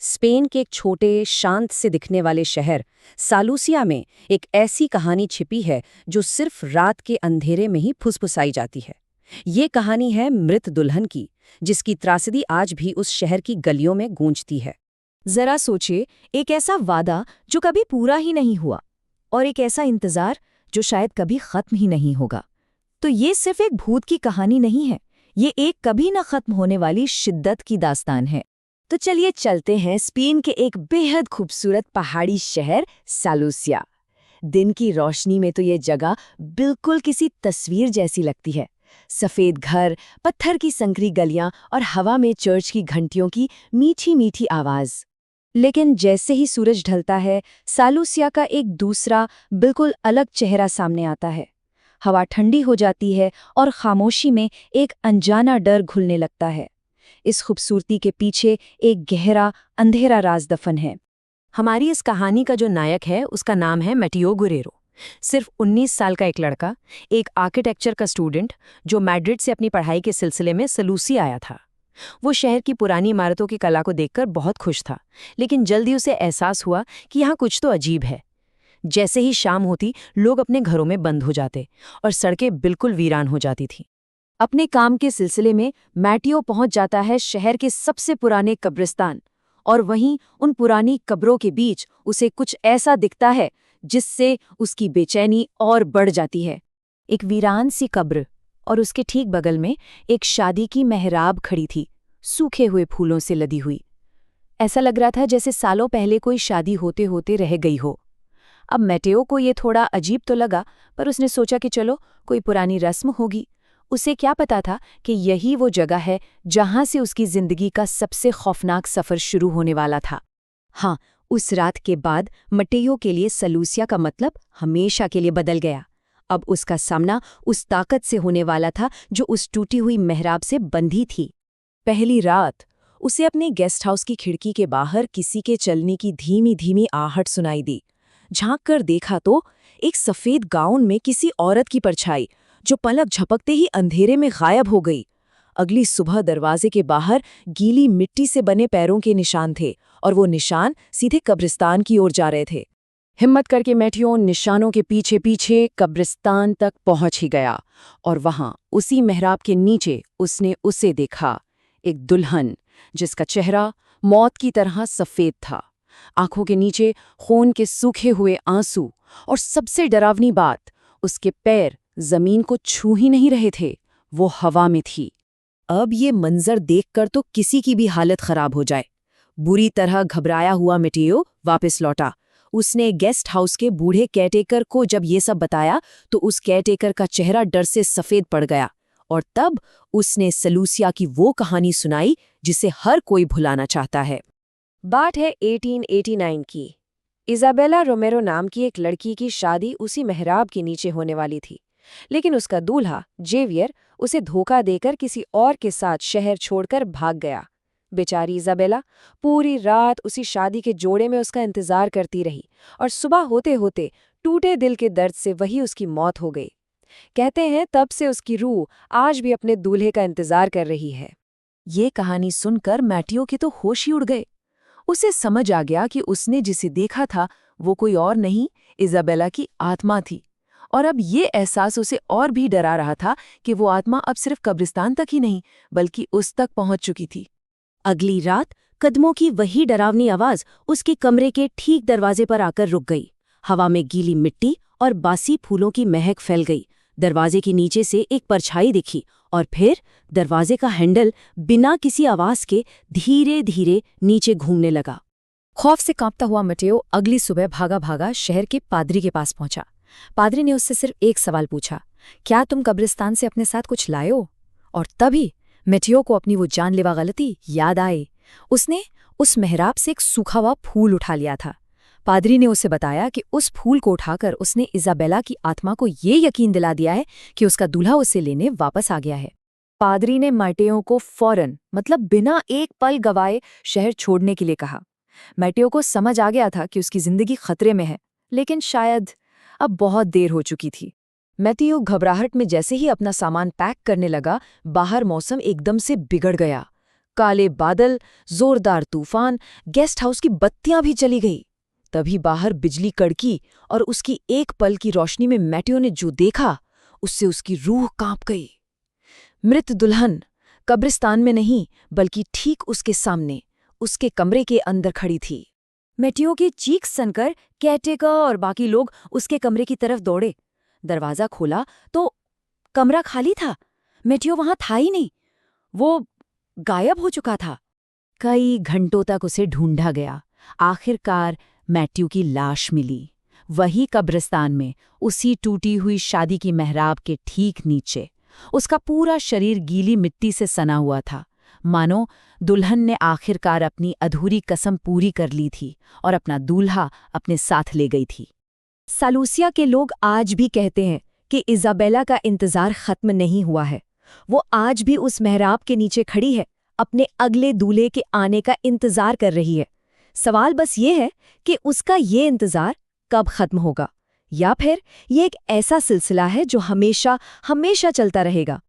Spain के एक छोटे शांत से दिखने वाले शहर सालूसिया में एक ऐसी कहानी छिपी है जो सिर्फ रात के अंधेरे में ही फुसफुसाई जाती है। ये कहानी है मृत दुल्हन की, जिसकी त्रासदी आज भी उस शहर की गलियों में गूंजती है। जरा सोचिए, एक ऐसा वादा जो कभी पूरा ही नहीं हुआ और एक ऐसा इंतजार जो शायद कभी खत्म ही नहीं होगा। तो ये सिर्फ एक भूत की कहानी नहीं है, ये एक कभी न खत्म होने वाली शिद्दत की दास्तान है। तो चलिए चलते हैं स्पेन के एक बेहद खूबसूरत पहाड़ी शहर सालूसिया। दिन की रोशनी में तो ये जगह बिल्कुल किसी तस्वीर जैसी लगती है। सफ़ेद घर, पत्थर की संकरी गलियां और हवा में चर्च की घंटियों की मीठी मीठी आवाज़। लेकिन जैसे ही सूरज ढलता है, सालूसिया का एक दूसरा बिल्कुल अलग चेहरा सामने आता है। हवा ठंडी हो जाती है और खामोशी में एक अनजाना डर घुलने लगता है। इस खूबसूरती के पीछे एक गहरा अंधेरा राज दफन है। हमारी इस कहानी का जो नायक है उसका नाम है मैटियो गुरेरो। सिर्फ 19 साल का एक लड़का, एक आर्किटेक्चर का स्टूडेंट जो मैड्रिड से अपनी पढ़ाई के सिलसिले में सलूसी आया था। वो शहर की पुरानी इमारतों की कला को देखकर बहुत खुश था, लेकिन जल्दी उसे एहसास हुआ कि यहाँ कुछ तो अजीब है। जैसे ही शाम होती, लोग अपने घरों में बंद हो जाते और सड़कें बिल्कुल वीरान हो जाती थीं। अपने काम के सिलसिले में मैटियो पहुंच जाता है शहर के सबसे पुराने कब्रिस्तान, और वहीं उन पुरानी कब्रों के बीच उसे कुछ ऐसा दिखता है जिससे उसकी बेचैनी और बढ़ जाती है। एक वीरान सी कब्र, और उसके ठीक बगल में एक शादी की मेहराब खड़ी थी, सूखे हुए फूलों से लदी हुई। ऐसा लग रहा था जैसे सालों पहले कोई शादी होते होते रह गई हो। अब मैटियो को ये थोड़ा अजीब तो लगा, पर उसने सोचा कि चलो, कोई पुरानी रस्म होगी। उसे क्या पता था कि यही वो जगह है जहां से उसकी जिंदगी का सबसे खौफनाक सफर शुरू होने वाला था। हाँ, उस रात के बाद मैटियो के लिए सलूसिया का मतलब हमेशा के लिए बदल गया। अब उसका सामना उस ताकत से होने वाला था जो उस टूटी हुई मेहराब से बंधी थी। पहली रात उसे अपने गेस्ट हाउस की खिड़की के बाहर किसी के चलने की धीमी धीमी आहट सुनाई दी। झांक कर देखा तो एक सफेद गाउन में किसी औरत की परछाई, जो पलक झपकते ही अंधेरे में गायब हो गई। अगली सुबह दरवाजे के बाहर गीली मिट्टी से बने पैरों के निशान थे, और वो निशान सीधे कब्रिस्तान की ओर जा रहे थे। हिम्मत करके मैटियो निशानों के पीछे पीछे कब्रिस्तान तक पहुंच ही गया, और वहां उसी मेहराब के नीचे उसने उसे देखा, एक दुल्हन जिसका चेहरा मौत की तरह सफेद था। आंखों के नीचे खून के सूखे हुए आंसू, और सबसे डरावनी बात, उसके पैर जमीन को छू ही नहीं रहे थे, वो हवा में थी। अब ये मंजर देखकर तो किसी की भी हालत खराब हो जाए। बुरी तरह घबराया हुआ मैटियो वापस लौटा। उसने गेस्ट हाउस के बूढ़े केयरटेकर को जब ये सब बताया तो उस केयरटेकर का चेहरा डर से सफेद पड़ गया, और तब उसने सलूसिया की वो कहानी सुनाई जिसे हर कोई भुलाना चाहता है। बात है 1889 की। इजाबेला रोमेरो नाम की एक लड़की की शादी उसी मेहराब के नीचे होने वाली थी, लेकिन उसका दूल्हा जेवियर उसे धोखा देकर किसी और के साथ शहर छोड़कर भाग गया। बेचारी इजाबेला पूरी रात उसी शादी के जोड़े में उसका इंतजार करती रही, और सुबह होते होते टूटे दिल के दर्द से वही उसकी मौत हो गई। कहते हैं तब से उसकी रूह आज भी अपने दूल्हे का इंतजार कर रही है। ये कहानी सुनकर मैटियो के तो होश ही उड़ गए। उसे समझ आ गया कि उसने जिसे देखा था वो कोई और नहीं, इजाबेला की आत्मा थी। और अब ये एहसास उसे और भी डरा रहा था कि वो आत्मा अब सिर्फ कब्रिस्तान तक ही नहीं, बल्कि उस तक पहुंच चुकी थी। अगली रात कदमों की वही डरावनी आवाज उसके कमरे के ठीक दरवाजे पर आकर रुक गई। हवा में गीली मिट्टी और बासी फूलों की महक फैल गई। दरवाजे के नीचे से एक परछाई दिखी, और फिर दरवाजे का हैंडल बिना किसी आवाज के धीरे धीरे नीचे घूमने लगा। खौफ से कांपता हुआ मैटियो अगली सुबह भागा भागा शहर के पादरी के पास पहुंचा। पादरी ने उससे सिर्फ एक सवाल पूछा, क्या तुम कब्रिस्तान से अपने साथ कुछ लाए हो? और तभी मैटियो को अपनी वो जानलेवा गलती याद आई। उसने उस मेहराब से एक सूखा हुआ फूल उठा लिया था। पादरी ने उसे बताया कि उस फूल को उठाकर उसने इजाबेला की आत्मा को ये यकीन दिला दिया है कि उसका दूल्हा उसे लेने वापस आ गया है। पादरी ने मैटियो को फौरन, मतलब बिना एक पल गवाए, शहर छोड़ने के लिए कहा। मैटियो को समझ आ गया था कि उसकी जिंदगी खतरे में है, लेकिन शायद अब बहुत देर हो चुकी थी। मैटियो घबराहट में जैसे ही अपना सामान पैक करने लगा, बाहर मौसम एकदम से बिगड़ गया। काले बादल, जोरदार तूफान, गेस्ट हाउस की बत्तियां भी चली गई। तभी बाहर बिजली कड़की और उसकी एक पल की रोशनी में मैटियो ने जो देखा, उससे उसकी रूह कांप गई। मृत दुल्हन कब्रिस्तान में नहीं, बल्कि ठीक उसके सामने, उसके कमरे के अंदर खड़ी थी। मैटियो की चीख सुनकर कैटेकर और बाकी लोग उसके कमरे की तरफ दौड़े। दरवाजा खोला तो कमरा खाली था। मैटियो वहां था ही नहीं, वो गायब हो चुका था। कई घंटों तक उसे ढूंढा गया। आखिरकार मैट्यू की लाश मिली, वही कब्रिस्तान में, उसी टूटी हुई शादी की मेहराब के ठीक नीचे। उसका पूरा शरीर गीली मिट्टी से सना हुआ था, मानो दुल्हन ने आखिरकार अपनी अधूरी कसम पूरी कर ली थी और अपना दूल्हा अपने साथ ले गई थी। सालूसिया के लोग आज भी कहते हैं कि इज़ाबेला का इंतजार खत्म नहीं हुआ है। वो आज भी उस मेहराब के नीचे खड़ी है, अपने अगले दूल्हे के आने का इंतजार कर रही है। सवाल बस ये है कि उसका ये इंतजार कब खत्म होगा, या फिर ये एक ऐसा सिलसिला है जो हमेशा हमेशा चलता रहेगा।